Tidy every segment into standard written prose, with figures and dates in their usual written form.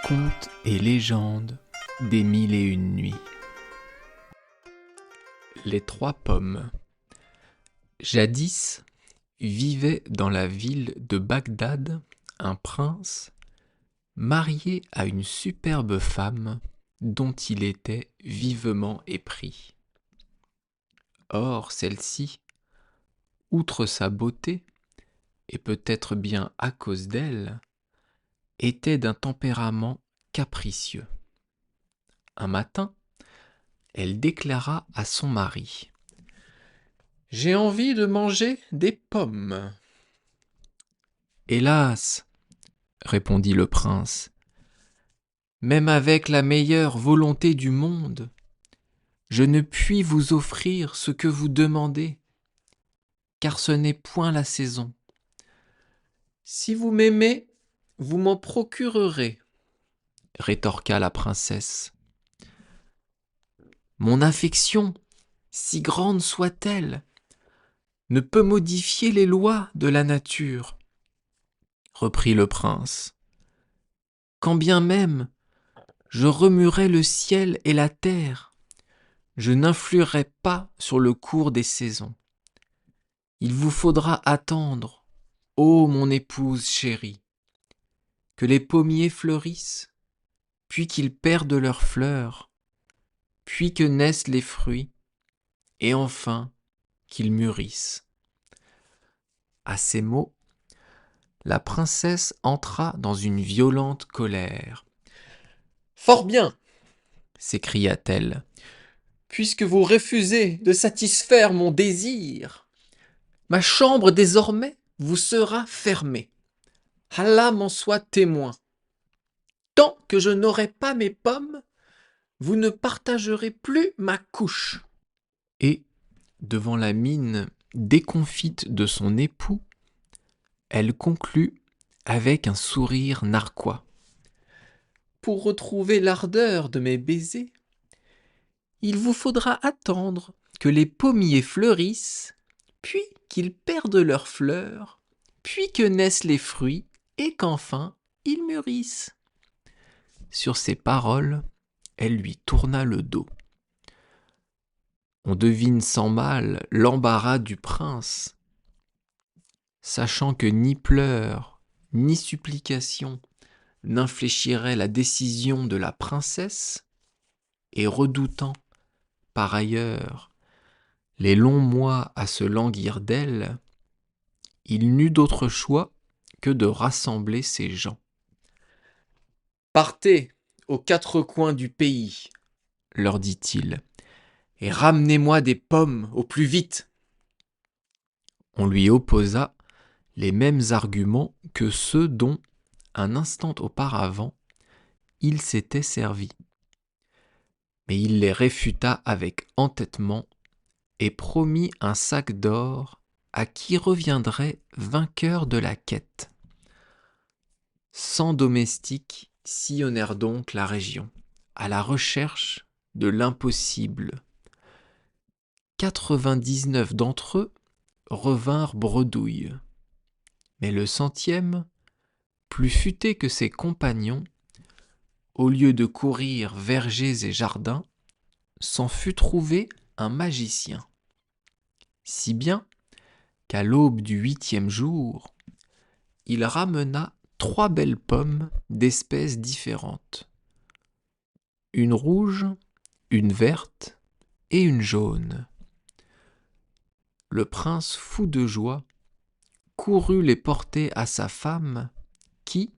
Contes et légendes des mille et une nuits. Les trois pommes. Jadis vivait dans la ville de Bagdad un prince marié à une superbe femme dont il était vivement épris. Or celle-ci, outre sa beauté, et peut-être bien à cause d'elle, était d'un tempérament capricieux. Un matin, elle déclara à son mari : « J'ai envie de manger des pommes. » « Hélas, » répondit le prince, « même avec la meilleure volonté du monde, je ne puis vous offrir ce que vous demandez, car ce n'est point la saison. Si vous m'aimez, vous m'en procurerez, rétorqua la princesse. Mon affection, si grande soit-elle, ne peut modifier les lois de la nature, reprit le prince. Quand bien même je remuerais le ciel et la terre, je n'influerai pas sur le cours des saisons. Il vous faudra attendre, ô mon épouse chérie, que les pommiers fleurissent, puis qu'ils perdent leurs fleurs, puis que naissent les fruits, et enfin qu'ils mûrissent. À ces mots, la princesse entra dans une violente colère. « Fort bien !» s'écria-t-elle. « Puisque vous refusez de satisfaire mon désir, ma chambre désormais vous sera fermée. Allah m'en soit témoin. Tant que je n'aurai pas mes pommes, vous ne partagerez plus ma couche. » Et, devant la mine déconfite de son époux, elle conclut avec un sourire narquois. « Pour retrouver l'ardeur de mes baisers, il vous faudra attendre que les pommiers fleurissent, puis qu'ils perdent leurs fleurs, puis que naissent les fruits, et qu'enfin ils mûrissent. » Sur ces paroles, elle lui tourna le dos. On devine sans mal l'embarras du prince. Sachant que ni pleurs, ni supplications n'infléchiraient la décision de la princesse, et redoutant, par ailleurs, les longs mois à se languir d'elle, il n'eut d'autre choix que de rassembler ses gens. « Partez aux quatre coins du pays, » leur dit-il, « et ramenez-moi des pommes au plus vite. » On lui opposa les mêmes arguments que ceux dont, un instant auparavant, il s'était servi. Mais il les réfuta avec entêtement et promit un sac d'or à qui reviendrait vainqueur de la quête. 100 domestiques sillonnèrent donc la région, à la recherche de l'impossible. 99 d'entre eux revinrent bredouilles, mais le 100e, plus futé que ses compagnons, au lieu de courir vergers et jardins, s'en fut trouvé un magicien. Si bien qu'à l'aube du 8e jour, il ramena 3 belles pommes d'espèces différentes. Une rouge, une verte et une jaune. Le prince, fou de joie, courut les porter à sa femme qui,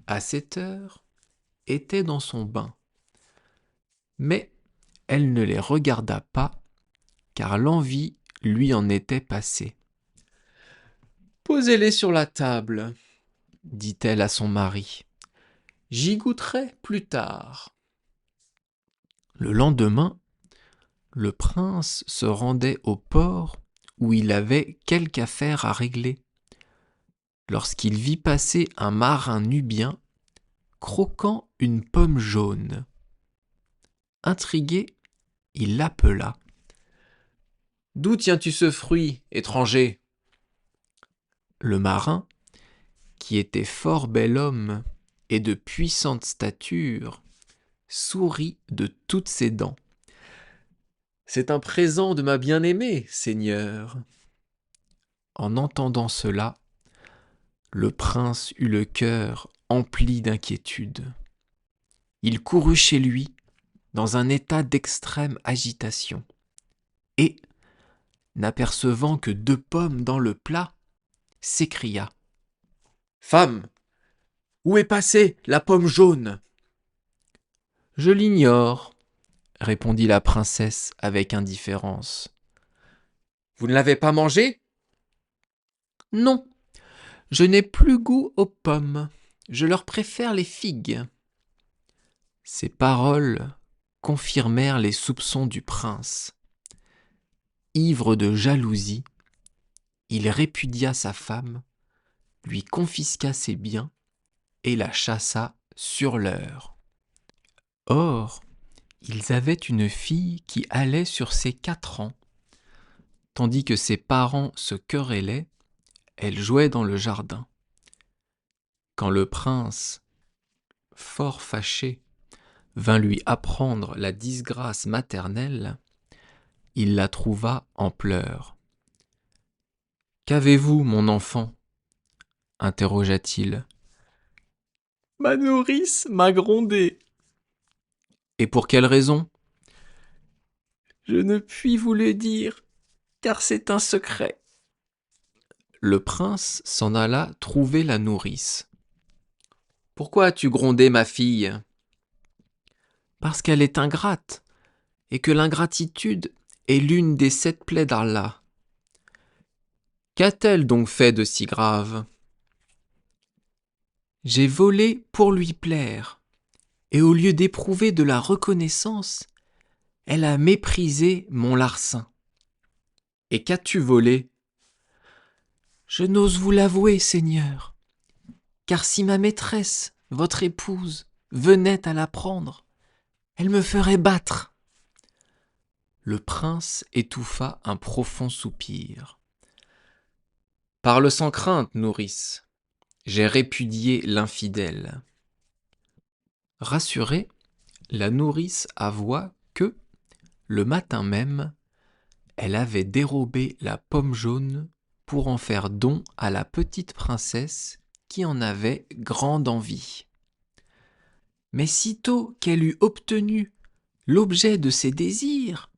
à cette heure, était dans son bain. Mais elle ne les regarda pas, car l'envie lui en était passée. « Posez-les sur la table, » dit-elle à son mari. « J'y goûterai plus tard. » Le lendemain, le prince se rendait au port où il avait quelque affaire à régler, lorsqu'il vit passer un marin nubien croquant une pomme jaune. Intrigué, il l'appela. « D'où tiens-tu ce fruit, étranger ?» Le marin, qui était fort bel homme et de puissante stature, sourit de toutes ses dents. « C'est un présent de ma bien-aimée, Seigneur. » En entendant cela, le prince eut le cœur empli d'inquiétude. Il courut chez lui dans un état d'extrême agitation et, n'apercevant que 2 pommes dans le plat, s'écria : « Femme, où est passée la pomme jaune ? » « Je l'ignore, » répondit la princesse avec indifférence. « Vous ne l'avez pas mangée ? » ?»« Non, je n'ai plus goût aux pommes, je leur préfère les figues. » Ces paroles confirmèrent les soupçons du prince. Ivre de jalousie, il répudia sa femme, lui confisqua ses biens et la chassa sur l'heure. Or, ils avaient une fille qui allait sur ses 4 ans. Tandis que ses parents se querellaient, elle jouait dans le jardin. Quand le prince, fort fâché, vint lui apprendre la disgrâce maternelle, il la trouva en pleurs. « Qu'avez-vous, mon enfant ? » interrogea-t-il. « Ma nourrice m'a grondé. »« Et pour quelle raison ? » ?»« Je ne puis vous le dire, car c'est un secret. » Le prince s'en alla trouver la nourrice. « Pourquoi as-tu grondé ma fille ? » ?»« Parce qu'elle est ingrate, et que l'ingratitude est l'une des 7 plaies d'Allah. »« Qu'a-t-elle donc fait de si grave ? » ?»« J'ai volé pour lui plaire, et au lieu d'éprouver de la reconnaissance, elle a méprisé mon larcin. »« Et qu'as-tu volé ? » ?»« Je n'ose vous l'avouer, Seigneur, car si ma maîtresse, votre épouse, venait à l'apprendre, elle me ferait battre. » Le prince étouffa un profond soupir. « Parle sans crainte, nourrice. J'ai répudié l'infidèle. » Rassurée, la nourrice avoua que, le matin même, elle avait dérobé la pomme jaune pour en faire don à la petite princesse qui en avait grande envie. Mais sitôt qu'elle eut obtenu l'objet de ses désirs,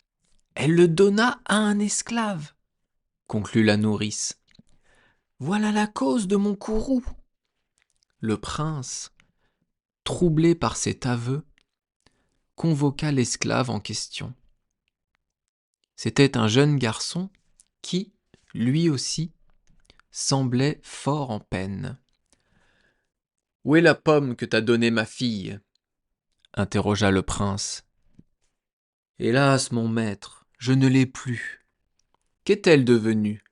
elle le donna à un esclave, conclut la nourrice. Voilà la cause de mon courroux. Le prince, troublé par cet aveu, convoqua l'esclave en question. C'était un jeune garçon qui, lui aussi, semblait fort en peine. « Où est la pomme que t'a donnée ma fille ? » interrogea le prince. « Hélas, mon maître, je ne l'ai plus. Qu'est-elle devenue ?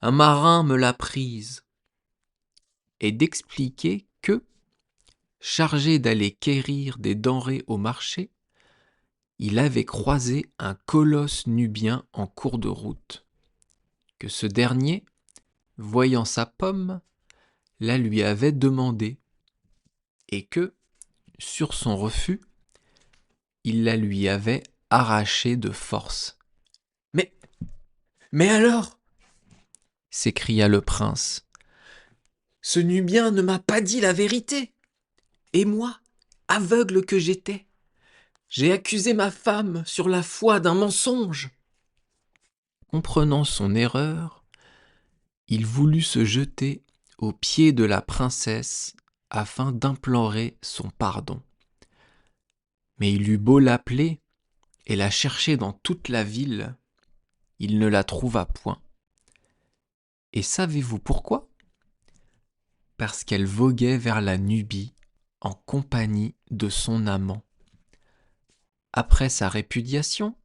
Un marin me l'a prise. » Et d'expliquer que, chargé d'aller quérir des denrées au marché, il avait croisé un colosse nubien en cours de route, que ce dernier, voyant sa pomme, la lui avait demandée, et que, sur son refus, il la lui avait arrachée de force. « Mais alors ?» s'écria le prince. « Ce Nubien ne m'a pas dit la vérité, et moi, aveugle que j'étais, j'ai accusé ma femme sur la foi d'un mensonge. » Comprenant son erreur, il voulut se jeter aux pieds de la princesse afin d'implorer son pardon. Mais il eut beau l'appeler et la chercher dans toute la ville, il ne la trouva point. Et savez-vous pourquoi ? Parce qu'elle voguait vers la Nubie en compagnie de son amant. Après sa répudiation,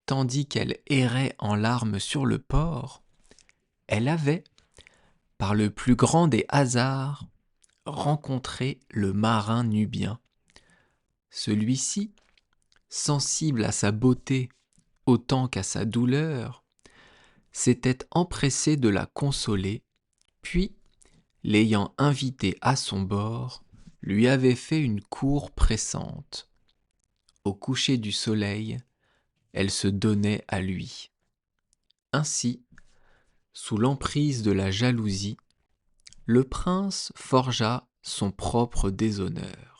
tandis qu'elle errait en larmes sur le port, elle avait, par le plus grand des hasards, rencontré le marin nubien. Celui-ci, sensible à sa beauté autant qu'à sa douleur, s'était empressé de la consoler, puis, l'ayant invitée à son bord, lui avait fait une cour pressante. Au coucher du soleil, elle se donnait à lui. Ainsi, sous l'emprise de la jalousie, le prince forgea son propre déshonneur.